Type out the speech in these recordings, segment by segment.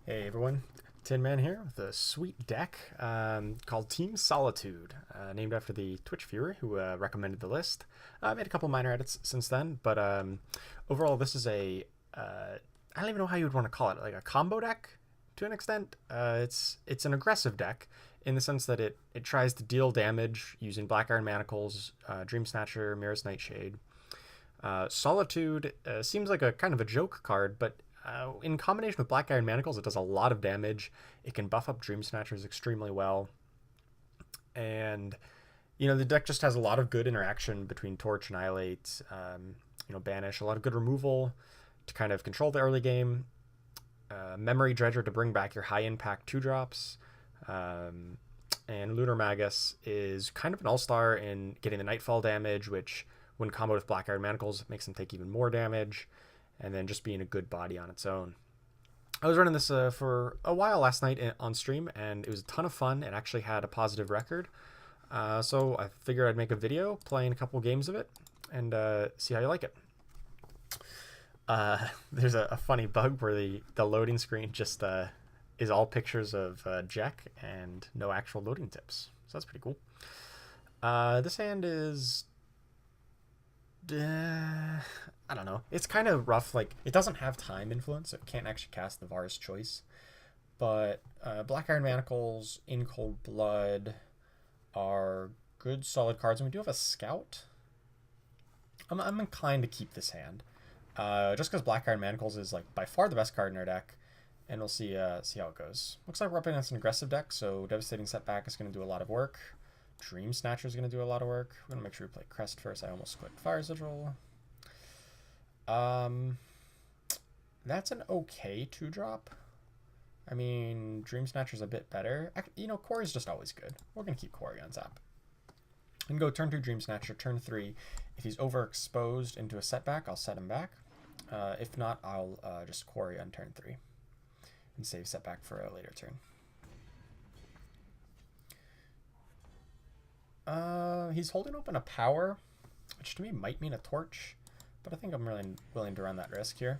Hey everyone, Tin Man here with a sweet deck called Team Solitude, named after the Twitch viewer who recommended the list. I made a couple minor edits since then, but overall this is I don't even know how you would want to call it, like a combo deck to an extent. It's an aggressive deck in the sense that it tries to deal damage using Black Iron Manacles, Dreamsnatcher, Miris, Nightshade. Solitude seems like a kind of a joke card, but in combination with Black Iron Manacles, it does a lot of damage. It can buff up Dreamsnatchers extremely well. And, the deck just has a lot of good interaction between Torch, Annihilate, Banish, a lot of good removal to kind of control the early game. Memory Dredger to bring back your high impact 2-drops. And Lunar Magus is kind of an all-star in getting the Nightfall damage, which when comboed with Black Iron Manacles makes them take even more damage, and then just being a good body on its own. I was running this for a while last night on stream, and it was a ton of fun. It actually had a positive record. So I figured I'd make a video playing a couple games of it and see how you like it. There's a funny bug where the loading screen just is all pictures of Jack and no actual loading tips. So that's pretty cool. This hand is... I don't know. It's kind of rough. Like, it doesn't have time influence, so it can't actually cast the Vara's Choice. But Black Iron Manacles, In Cold Blood are good, solid cards. And we do have a Scout. I'm inclined to keep this hand. Just because Black Iron Manacles is, like, by far the best card in our deck. And we'll see how it goes. Looks like we're up against an aggressive deck, so Devastating Setback is going to do a lot of work. Dreamsnatcher is going to do a lot of work. We're going to make sure we play Crest first. I almost clicked Fire Sigil. That's an okay 2-drop. I mean, Dreamsnatcher's a bit better. Quarry's just always good. We're going to keep Quarry on top. And go turn 2 Dreamsnatcher, turn 3. If he's overexposed into a setback, I'll set him back. If not, I'll just Quarry on turn 3 and save setback for a later turn. He's holding open a power, which to me might mean a torch, but I think I'm really willing to run that risk here.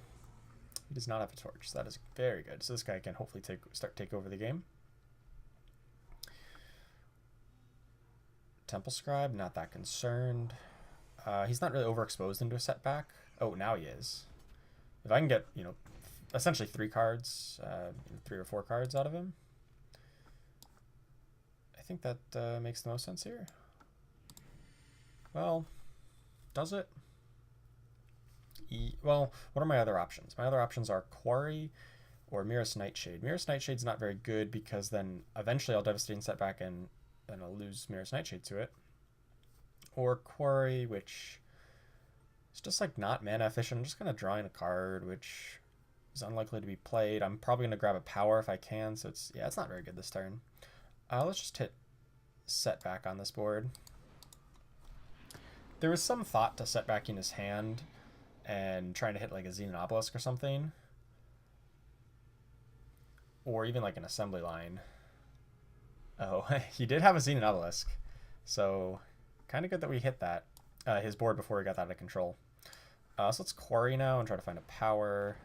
He does not have a torch, so that is very good. So this guy can hopefully take over the game. Temple Scribe, not that concerned. He's not really overexposed into a setback. Oh, now he is. If I can get, essentially 3 cards, 3 or 4 cards out of him, I think that makes the most sense here. Well, does it? Well, what are my other options? My other options are Quarry or Miris Nightshade. Miris Nightshade's not very good because then eventually I'll Devastating Setback and I'll lose Miris Nightshade to it. Or Quarry, which is just like not mana efficient. I'm just going to draw in a card, which is unlikely to be played. I'm probably going to grab a power if I can, so it's not very good this turn. Let's just hit Setback on this board. There was some thought to setbacking his hand and trying to hit like a Xenon Obelisk or something. Or even like an assembly line. Oh, he did have a Xenon Obelisk. So kind of good that we hit that, his board before he got that out of control. So let's Quarry now and try to find a power.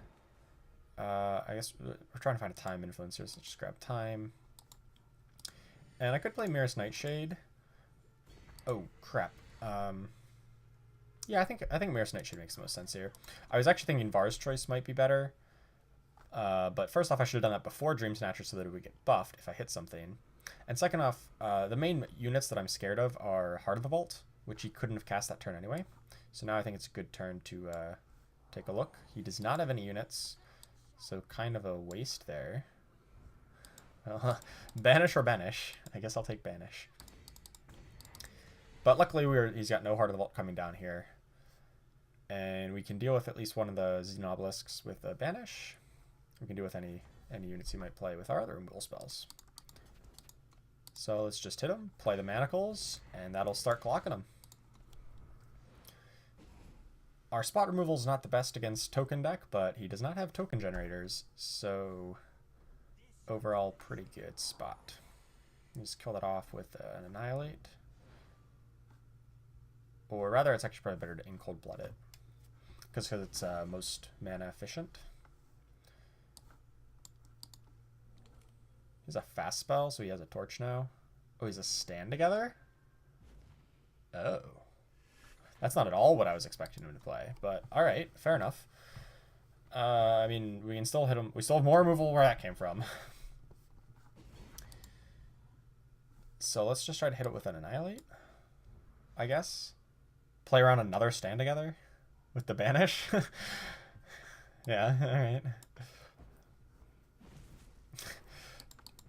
I guess we're trying to find a time influencer, so let's just grab time. And I could play Miris Nightshade. Oh, crap. Yeah, I think Miris Nightshade makes the most sense here. I was actually thinking Vara's Choice might be better. But first off, I should have done that before Dreamsnatcher so that it would get buffed if I hit something. And second off, the main units that I'm scared of are Heart of the Vault, which he couldn't have cast that turn anyway. So now I think it's a good turn to take a look. He does not have any units, so kind of a waste there. Banish or Banish. I guess I'll take Banish. But luckily he's got no Heart of the Vault coming down here. And we can deal with at least one of the Xenon Obelisks with a Banish. We can deal with any units he might play with our other removal spells. So let's just hit him, play the Manacles, and that'll start clocking him. Our spot removal is not the best against token deck, but he does not have token generators, so overall pretty good spot. Just kill that off with an Annihilate. Or rather, it's actually probably better to In Cold Blood it, because it's most mana efficient. He's a fast spell, so he has a torch now. Oh, he's a stand together? Oh. That's not at all what I was expecting him to play, but alright, fair enough. I mean, we can still hit him. We still have more removal where that came from. So let's just try to hit it with an Annihilate, I guess. Play around another stand together with the Banish. Yeah,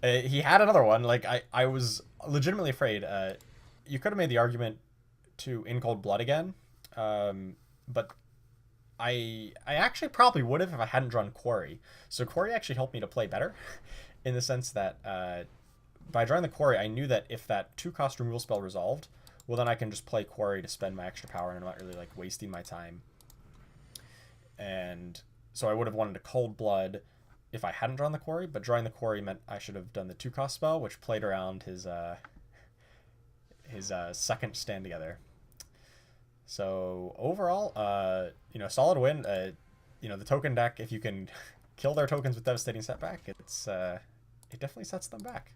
alright. He had another one. Like, I was legitimately afraid. You could have made the argument to In Cold Blood again. But I actually probably would have if I hadn't drawn Quarry. So Quarry actually helped me to play better in the sense that by drawing the Quarry, I knew that if that 2-cost removal spell resolved, well, then I can just play Quarry to spend my extra power and I'm not really, like, wasting my time. And so I would have wanted to Cold Blood if I hadn't drawn the Quarry, but drawing the Quarry meant I should have done the 2-cost spell, which played around his second stand together. So overall, you know, solid win. You know, the token deck, if you can kill their tokens with Devastating Setback, it definitely sets them back.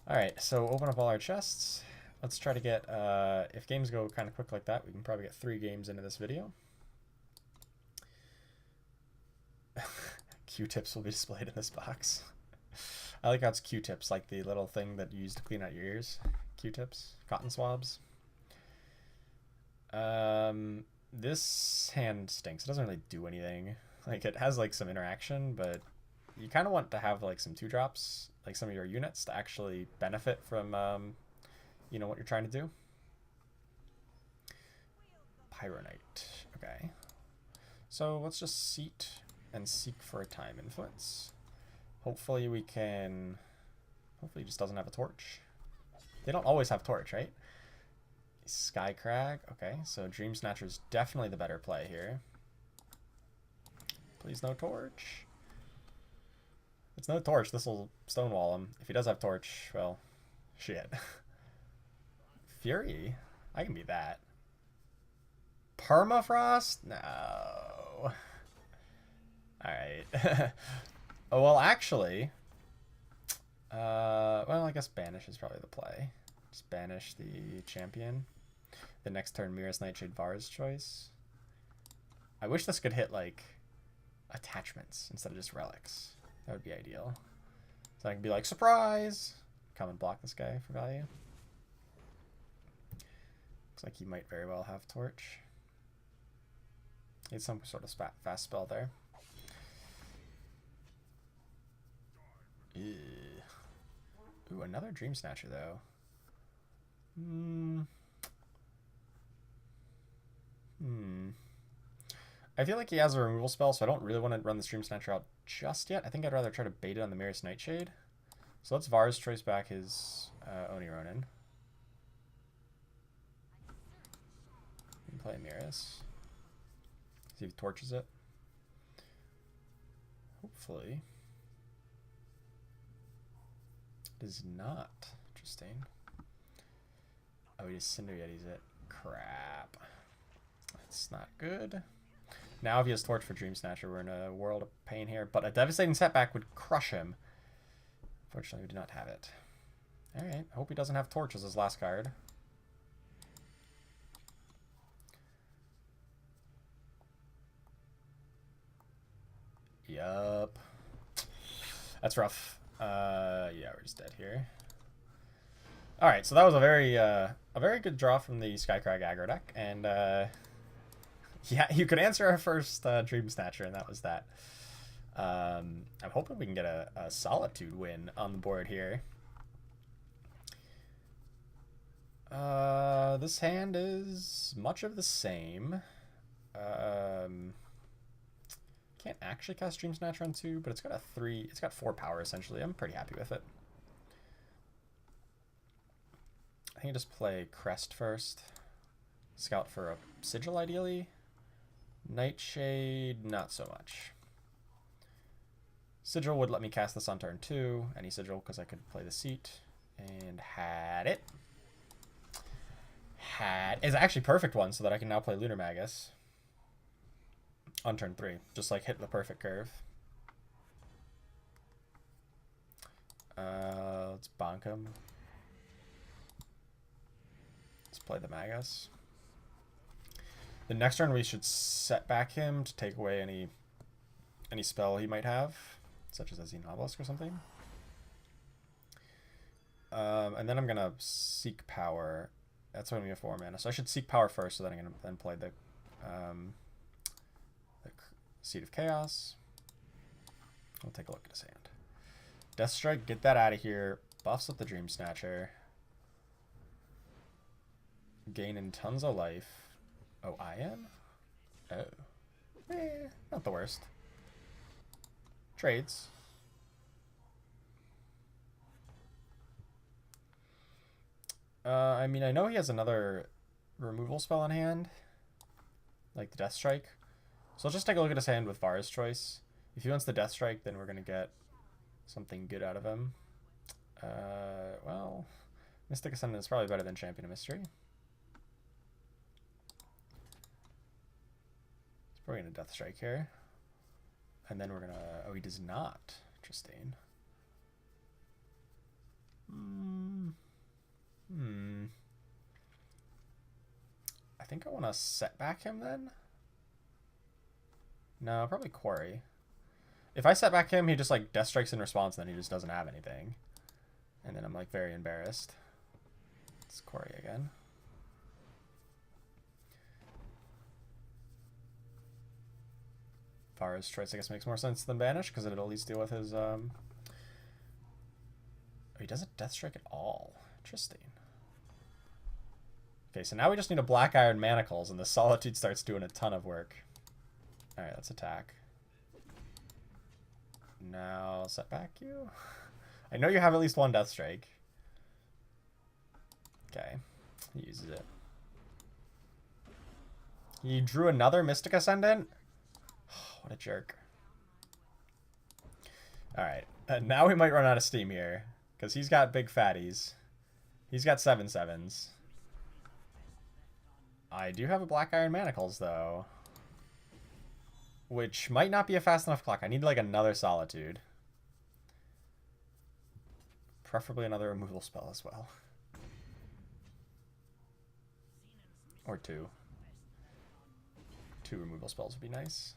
All right, so open up all our chests. Let's try to get, if games go kind of quick like that, we can probably get 3 games into this video. Q-tips will be displayed in this box. I like how it's Q-tips, like the little thing that you use to clean out your ears. Q-tips, cotton swabs. This hand stinks. It doesn't really do anything. Like, it has like some interaction, but you kind of want to have like some 2-drops, like some of your units, to actually benefit from, you know, what you're trying to do. Pyronite. Okay. So let's just seat and seek for a time influence. Hopefully we can... Hopefully he just doesn't have a torch. They don't always have torch, right? Sky Crag. Okay, so Dreamsnatcher is definitely the better play here. Please no torch. If it's no torch, this will stonewall him. If he does have torch, well, shit. Fury? I can be that. Permafrost? No. Alright. Oh, well, actually... well, I guess Banish is probably the play. Just banish the champion. The next turn, Miris, Nightshade, Vara's choice. I wish this could hit, like, attachments instead of just relics. That would be ideal. So I can be like, surprise! Come and block this guy for value. Looks like he might very well have torch. Need some sort of fast spell there. Ew. Ooh, another Dreamsnatcher, though. I feel like he has a removal spell, so I don't really want to run the Dreamsnatcher out just yet. I think I'd rather try to bait it on the Miris Nightshade. So let's Vara's choice back his Oni Ronin. We can play Miris. See if he torches it. Hopefully. Does not. Interesting. Oh, he just Cinder Yetis it. Crap. That's not good. Now if he has Torch for Dreamsnatcher, we're in a world of pain here. But a Devastating Setback would crush him. Unfortunately, we do not have it. Alright. I hope he doesn't have Torch as his last card. Yup. That's rough. Yeah, we're just dead here. All right, so that was a very good draw from the Skycrag aggro deck, and yeah, you could answer our first Dreamsnatcher, and that was that. I'm hoping we can get a Solitude win on the board here. This hand is much of the same. Can't actually cast Dreamsnatcher on 2, but it's got 4 power essentially. I'm pretty happy with it. I think I just play Crest first. Scout for a Sigil ideally. Nightshade, not so much. Sigil would let me cast this on turn 2. Any Sigil, because I could play the seat. And had it. Is actually perfect one, so that I can now play Lunar Magus on turn 3. Just like hit the perfect curve. Let's bonk him. Let's play the Magus. The next turn we should set back him to take away any spell he might have, such as a Xenobelisk or something. And then I'm gonna seek power. That's when we have 4 mana. So I should seek power first, so then I'm gonna then play the Seed of Chaos. We'll take a look at his hand. Death Strike, get that out of here. Buffs up the Dreamsnatcher. Gaining tons of life. Oh, I am? Oh. Not the worst. Trades. I mean, I know he has another removal spell on hand, like the Death Strike. So let's just take a look at his hand with Vara's choice. If he wants the Death Strike, then we're going to get something good out of him. Well, Mystic Ascendant is probably better than Champion of Mystery. He's probably going to Death Strike here. And then we're going to... Oh, he does not. Interesting. I think I want to set back him then. No, probably Quarry. If I set back him, he just like Death Strikes in response, and then he just doesn't have anything. And then I'm like very embarrassed. It's Quarry again. Vara's choice, I guess, makes more sense than Banish, because it'll at least deal with his... Oh, he doesn't Death Strike at all. Interesting. Okay, so now we just need a Black Iron Manacles, and the Solitude starts doing a ton of work. Alright, let's attack. Now, set back you. I know you have at least one Death Strike. Okay, he uses it. He drew another Mystic Ascendant? What a jerk. Alright, now we might run out of steam here, because he's got big fatties. He's got 7/7s. I do have a Black Iron Manacles, though. Which might not be a fast enough clock. I need, like, another Solitude. Preferably another removal spell as well. Or 2. 2 removal spells would be nice.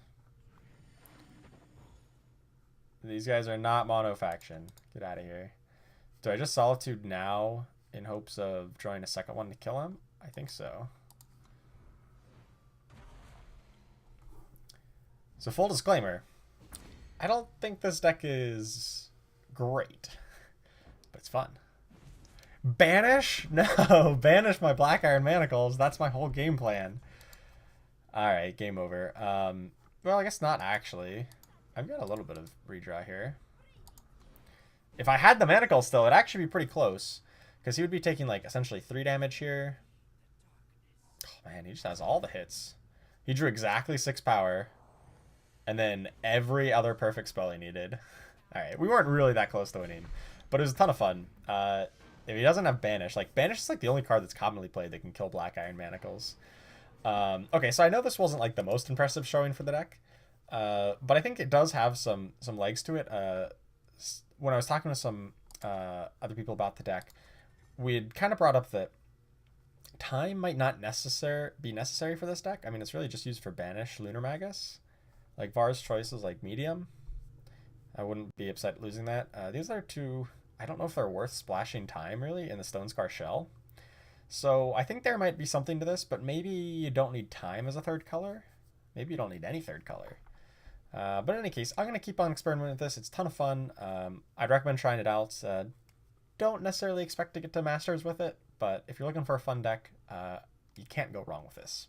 These guys are not mono faction. Get out of here. Do I just Solitude now in hopes of drawing a second one to kill him? I think so. So full disclaimer, I don't think this deck is great, but it's fun. Banish? No, banish my Black Iron Manacles. That's my whole game plan. All right, game over. Well, I guess not actually. I've got a little bit of redraw here. If I had the Manacles still, it'd actually be pretty close, because he would be taking like essentially 3 damage here. Oh man, he just has all the hits. He drew exactly 6 power. And then every other perfect spell he needed. Alright, we weren't really that close to winning. But it was a ton of fun. If he doesn't have Banish, like Banish is like the only card that's commonly played that can kill Black Iron Manacles. Okay, so I know this wasn't like the most impressive showing for the deck. But I think it does have some legs to it. When I was talking to some other people about the deck, we had kind of brought up that time might not be necessary for this deck. I mean, it's really just used for Banish, Lunar Magus. Like, Vara's choice is, like, medium. I wouldn't be upset losing that. These are 2... I don't know if they're worth splashing time, really, in the Stonescar Shell. So, I think there might be something to this, but maybe you don't need time as a third color. Maybe you don't need any third color. But in any case, I'm going to keep on experimenting with this. It's a ton of fun. I'd recommend trying it out. Don't necessarily expect to get to Masters with it, but if you're looking for a fun deck, you can't go wrong with this.